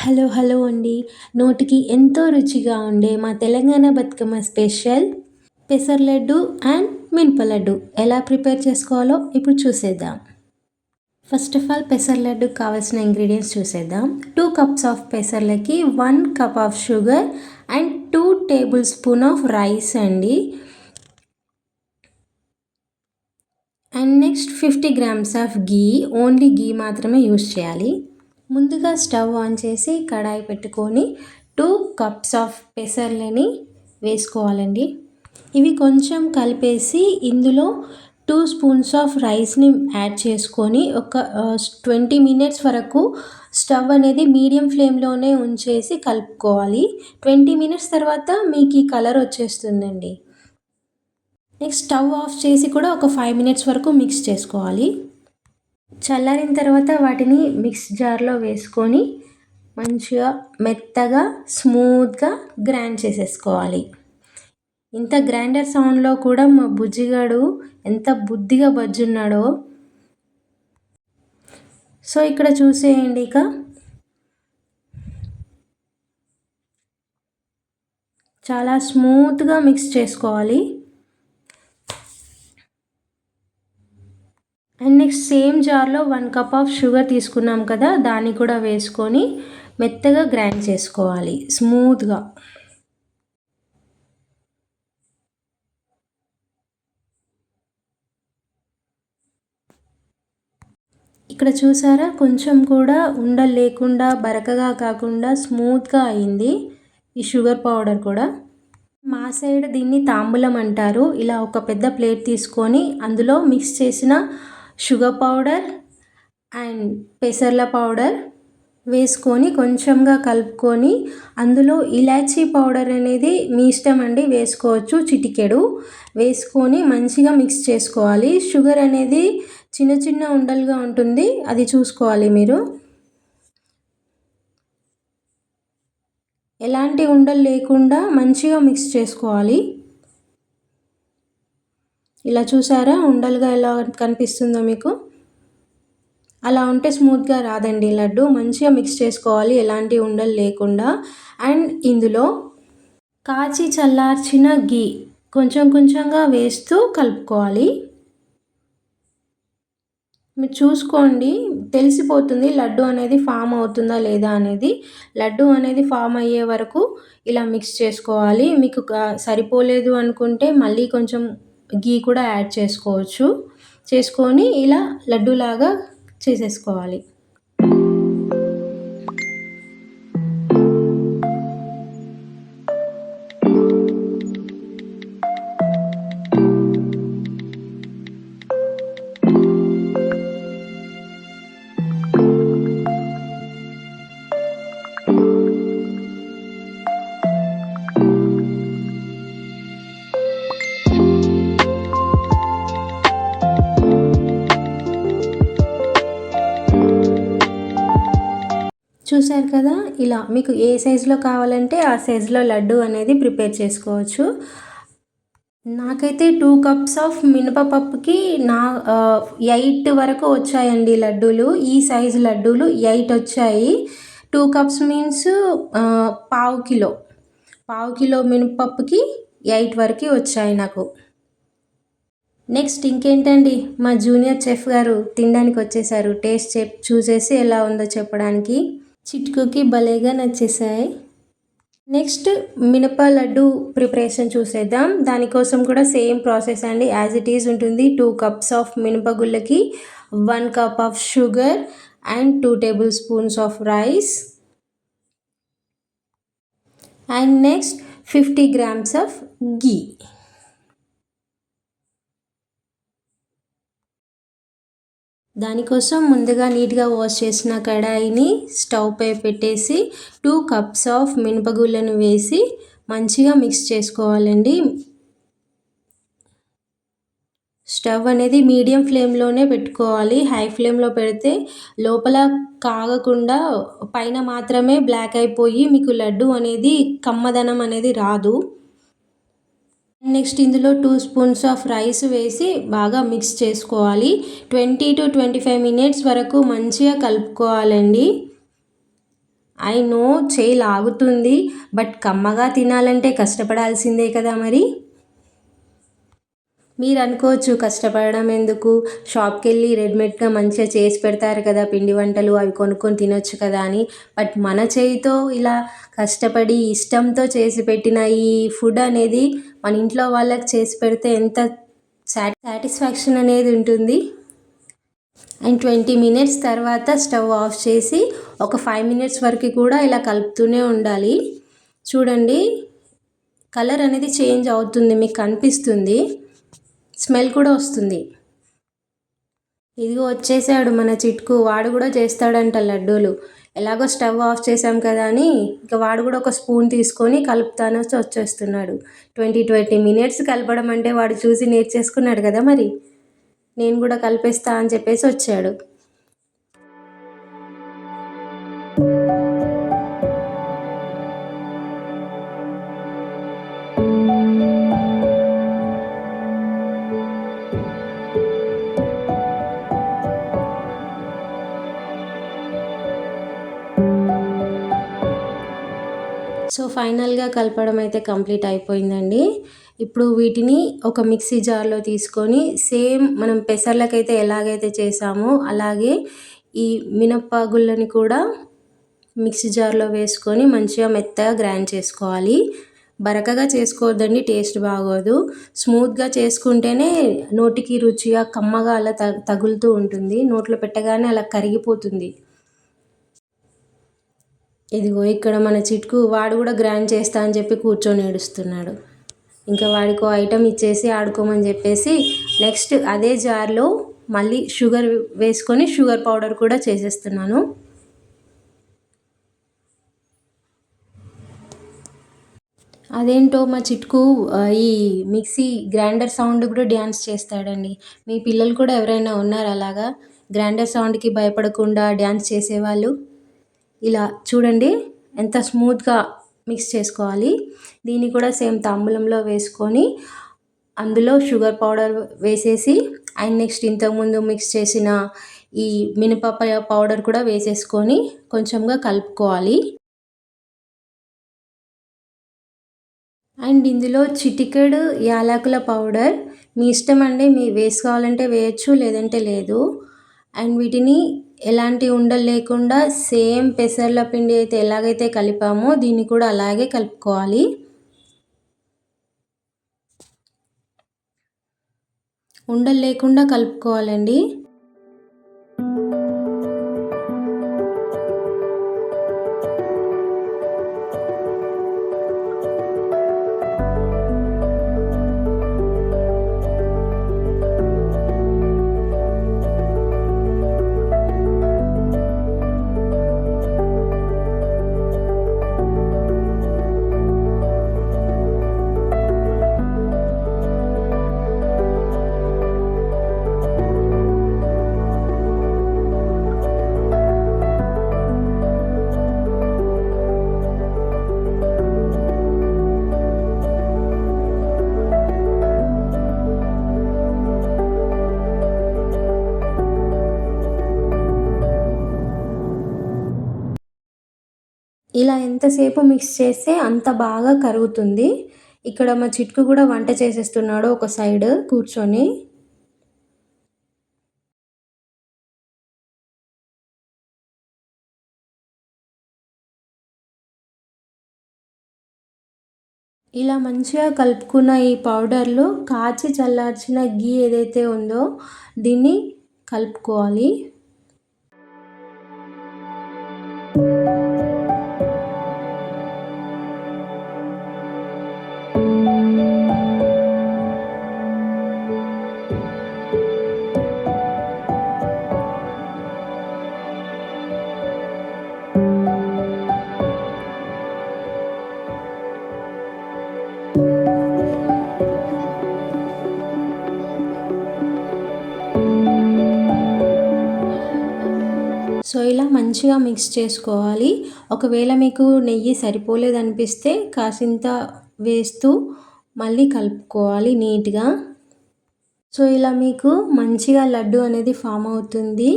Hello అండి. నోటికి ఎంతో రుచిగా ఉండే మా తెలంగాణ బతుకమ్మ స్పెషల్ పెసర లడ్డు అండ్ మినప లడ్డు ఎలా ప్రిపేర్ చేసుకోవాలో ఇప్పుడు చూసేద్దాం. ఫస్ట్ ఆఫ్ ఆల్ పెసర లడ్డుకి కావాల్సిన ఇంగ్రీడియంట్స్ చూసేద్దాం. 2 కప్స్ ఆఫ్ పెసర్లకి 1 cup of sugar and 2 tablespoon of rice అండి. And next 50 grams of ghee, only ghee మాత్రమే యూస్ చేయాలి. ముందుగా స్టవ్ ఆన్ చేసి కడాయి పెట్టుకొని 2 కప్స్ ఆఫ్ పెసర్లని వేసుకోవాలండి. ఇవి కొంచెం కలిపేసి ఇందులో 2 స్పూన్స్ ఆఫ్ రైస్ని యాడ్ చేసుకొని ఒక 20 మినిట్స్ వరకు స్టవ్ అనేది మీడియం ఫ్లేమ్లోనే ఉంచేసి కలుపుకోవాలి. 20 మినిట్స్ తర్వాత మీకు ఈ కలర్ వచ్చేస్తుందండి. నెక్స్ట్ స్టవ్ ఆఫ్ చేసి కూడా ఒక 5 మినిట్స్ వరకు మిక్స్ చేసుకోవాలి. చల్లారిన తర్వాత వాటిని మిక్స్ జార్లో వేసుకొని మంచిగా మెత్తగా స్మూత్గా గ్రైండ్ చేసేసుకోవాలి. ఇంత గ్రైండర్ సౌండ్లో కూడా మా బుజ్జిగాడు ఎంత బుద్ధిగా బజ్జున్నాడో. సో ఇక్కడ చూసేయండి. ఇక చాలా స్మూత్గా మిక్స్ చేసుకోవాలి. అండ్ నెక్స్ట్ సేమ్ జార్లో 1 కప్ ఆఫ్ షుగర్ తీసుకున్నాం కదా, దాన్ని కూడా వేసుకొని మెత్తగా గ్రైండ్ చేసుకోవాలి స్మూత్గా. ఇక్కడ చూసారా, కొంచెం కూడా ఉండలు లేకుండా బరకగా కాకుండా స్మూత్గా అయింది ఈ షుగర్ పౌడర్ కూడా. మా సైడ్ దీన్ని తాంబూలం అంటారు. ఇలా ఒక పెద్ద ప్లేట్ తీసుకొని అందులో మిక్స్ చేసిన షుగర్ పౌడర్ అండ్ పెసర్ల పౌడర్ వేసుకొని కొంచెంగా కలుపుకొని అందులో ఇలాచీ పౌడర్ అనేది మీ ఇష్టం అండి, వేసుకోవచ్చు. చిటికెడు వేసుకొని మంచిగా మిక్స్ చేసుకోవాలి. షుగర్ అనేది చిన్న చిన్న ఉండలుగా ఉంటుంది, అది చూసుకోవాలి మీరు. ఎలాంటి ఉండలు లేకుండా మంచిగా మిక్స్ చేసుకోవాలి. ఇలా చూసారా ఉండలుగా ఎలా కనిపిస్తుందో మీకు? అలా ఉంటే స్మూత్గా రాదండి లడ్డు. మంచిగా మిక్స్ చేసుకోవాలి ఎలాంటి ఉండలు లేకుండా. అండ్ ఇందులో కాచి చల్లార్చిన గీ కొంచెం కొంచెంగా వేస్తూ కలుపుకోవాలి. మీరు చూసుకోండి, తెలిసిపోతుంది లడ్డు అనేది ఫామ్ అవుతుందా లేదా అనేది. లడ్డు అనేది ఫామ్ అయ్యే వరకు ఇలా మిక్స్ చేసుకోవాలి. మీకు సరిపోలేదు అనుకుంటే మళ్ళీ కొంచెం గీ కూడా యాడ్ చేసుకోవచ్చు. చేసుకొని ఇలా లడ్డూలాగా చేసేసుకోవాలి. చూసారు కదా, ఇలా మీకు ఏ సైజులో కావాలంటే ఆ సైజులో లడ్డు అనేది ప్రిపేర్ చేసుకోవచ్చు. నాకైతే 2 కప్స్ ఆఫ్ మినపపప్పుకి 8 వరకు వచ్చాయండి లడ్డూలు. ఈ సైజు లడ్డూలు 8 వచ్చాయి. 2 కప్స్ మీన్స్ పావు కిలో మినపప్పుకి 8 వరకు వచ్చాయి నాకు. నెక్స్ట్ ఇంకేంటండి, మా జూనియర్ చెఫ్ గారు తినడానికి వచ్చేసారు. టేస్ట్ చూసేసి ఎలా ఉందో చెప్పడానికి. చిట్కుకి భలేగా నచ్చేసాయి. నెక్స్ట్ మినప లడ్డు ప్రిపరేషన్ చూసేద్దాం. దానికోసం కూడా సేమ్ ప్రాసెస్ అండి, యాజ్ ఇట్ ఈజ్ ఉంటుంది. 2 కప్స్ ఆఫ్ మినపగుళ్ళకి 1 cup of sugar and 2 tablespoons of rice and next 50 grams of ghee. దానికోసం ముందుగా నీట్గా వాష్ చేసిన కడాయిని స్టవ్ పై పెట్టేసి 2 కప్స్ ఆఫ్ మినపగుళ్ళను వేసి మంచిగా మిక్స్ చేసుకోవాలండి. స్టవ్ అనేది మీడియం ఫ్లేమ్లోనే పెట్టుకోవాలి. హై ఫ్లేమ్లో పెడితే లోపల కాగకుండా పైన మాత్రమే బ్లాక్ అయిపోయి మీకు లడ్డు అనేది కమ్మదనం అనేది రాదు. నెక్స్ట్ ఇందులో 2 స్పూన్స్ ఆఫ్ రైస్ వేసి బాగా మిక్స్ చేసుకోవాలి. 20 to 25 మినిట్స్ వరకు మంచిగా కలుపుకోవాలండి. ఐ నో చేయి లాగుతుంది, బట్ కమ్మగా తినాలంటే కష్టపడాల్సిందే కదా మరి. మీరు అనుకోవచ్చు కష్టపడడం ఎందుకు, షాప్కి వెళ్ళి రెడీమేడ్గా మంచిగా చేసి పెడతారు కదా పిండి వంటలు, అవి కొనుక్కొని తినొచ్చు కదా అని. బట్ మన చేయితో ఇలా కష్టపడి ఇష్టంతో చేసి పెట్టిన ఈ ఫుడ్ అనేది మన ఇంట్లో వాళ్ళకి చేసి పెడితే ఎంత సాటిస్ఫాక్షన్ అనేది ఉంటుంది. అండ్ 20 మినిట్స్ తర్వాత స్టవ్ ఆఫ్ చేసి ఒక 5 మినిట్స్ వరకు కూడా ఇలా కలుపుతూనే ఉండాలి. చూడండి, కలర్ అనేది చేంజ్ అవుతుంది, మీకు కనిపిస్తుంది, స్మెల్ కూడా వస్తుంది. ఇదిగో వచ్చేసాడు మన చిట్కు, వాడు కూడా చేస్తాడంట లడ్డూలు. ఎలాగో స్టవ్ ఆఫ్ చేసాం కదా అని ఇంకా వాడు కూడా ఒక స్పూన్ తీసుకొని కలుపుతాను వచ్చేస్తున్నాడు. 20 మినిట్స్ కలపడం అంటే వాడు చూసి నేర్చేసుకున్నాడు కదా మరి. నేను కూడా కలిపేస్తా అని చెప్పేసి వచ్చాడు. సో ఫైనల్గా కలపడం అయితే కంప్లీట్ అయిపోయిందండి. ఇప్పుడు వీటిని ఒక మిక్సీ జార్లో తీసుకొని సేమ్ మనం పెసర్లకైతే ఎలాగైతే చేసామో అలాగే ఈ మినపగుళ్ళని కూడా మిక్సీ జార్లో వేసుకొని మంచిగా మెత్తగా గ్రైండ్ చేసుకోవాలి. బరకగా చేసుకోవద్దండి, టేస్ట్ బాగోదు. స్మూత్గా చేసుకుంటేనే నోటికి రుచిగా కమ్మగా అలా తగులుతూ ఉంటుంది, నోట్లో పెట్టగానే అలా కరిగిపోతుంది. ఇదిగో ఇక్కడ మన చిట్కు వాడు కూడా గ్రైండ్ చేస్తా అని చెప్పి కూర్చొని ఏడుస్తున్నాడు. ఇంకా వాడికో ఐటెం ఇచ్చేసి ఆడుకోమని చెప్పేసి నెక్స్ట్ అదే జార్లో మళ్ళీ షుగర్ వేసుకొని షుగర్ పౌడర్ కూడా చేసేస్తున్నాను. అదేంటో మా చిట్కు ఈ మిక్సీ గ్రైండర్ సౌండ్ కూడా డ్యాన్స్ చేస్తాడండి. మీ పిల్లలు కూడా ఎవరైనా ఉన్నారు అలాగా గ్రైండర్ సౌండ్కి భయపడకుండా డ్యాన్స్ చేసేవాళ్ళు? ఇలా చూడండి ఎంత స్మూత్గా మిక్స్ చేసుకోవాలి. దీన్ని కూడా సేమ్ తాంబూలంలో వేసుకొని అందులో షుగర్ పౌడర్ వేసేసి అండ్ నెక్స్ట్ ఇంతకుముందు మిక్స్ చేసిన ఈ మినపప్పు పౌడర్ కూడా వేసేసుకొని కొంచెంగా కలుపుకోవాలి. అండ్ ఇందులో చిటికెడు యాలకుల పౌడర్ మీ ఇష్టం అండి, మీ వేసుకోవాలంటే వేయచ్చు లేదంటే లేదు. అండ్ వీటిని ఎలాంటి ఉండలు లేకుండా సేమ్ పెసర్ల పిండి అయితే ఎలాగైతే కలిపామో దీన్ని కూడా అలాగే కలుపుకోవాలి. ఉండలు లేకుండా కలుపుకోవాలండి. ఇలా ఎంతసేపు మిక్స్ చేస్తే అంత బాగా కరుగుతుంది. ఇక్కడ మా చిట్కు కూడా వంట చేసేస్తున్నాడు ఒక సైడ్ కూర్చొని. ఇలా మంచిగా కలుపుకున్న ఈ పౌడర్లో కాచి చల్లార్చిన గీ ఏదైతే ఉందో దీన్ని కలుపుకోవాలి. సో ఇలా మంచిగా మిక్స్ చేసుకోవాలి. ఒకవేళ మీకు నెయ్యి సరిపోలేదనిపిస్తే కాసింత వేస్తూ మళ్ళీ కలుపుకోవాలి నీట్గా. సో ఇలా మీకు మంచిగా లడ్డు అనేది ఫామ్ అవుతుంది.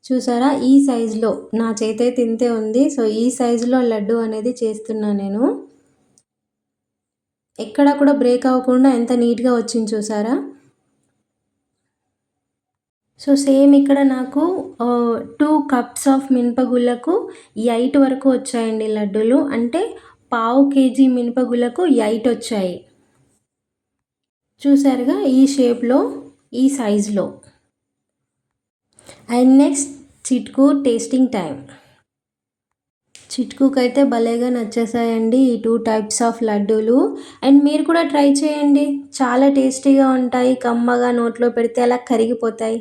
చూసారా ఈ సైజులో నా చేతైతే ఇంతే ఉంది. సో, ఈ సైజులో లడ్డు అనేది చేస్తున్నా నేను. ఎక్కడ కూడా బ్రేక్ అవ్వకుండా ఎంత నీట్‌గా వచ్చింది చూసారా? సో, సేమ్ ఇక్కడ నాకు 2 కప్స్ ఆఫ్ మినపగుళ్ళకు 8 వరకు వచ్చాయండి లడ్డూలు. అంటే పావు కేజీ మినపగుళ్ళకు 8 వచ్చాయి. చూసారుగా ఈ షేప్‌లో, ఈ సైజులో. And next Chitku tasting time. చిట్కుకైతే భలేగా నచ్చేసాయండి ఈ 2 టైప్స్ ఆఫ్ లడ్డూలు. అండ్ మీరు కూడా ట్రై చేయండి. చాలా టేస్టీగా ఉంటాయి. కమ్మగా నోట్లో పెడితే అలా కరిగిపోతాయి.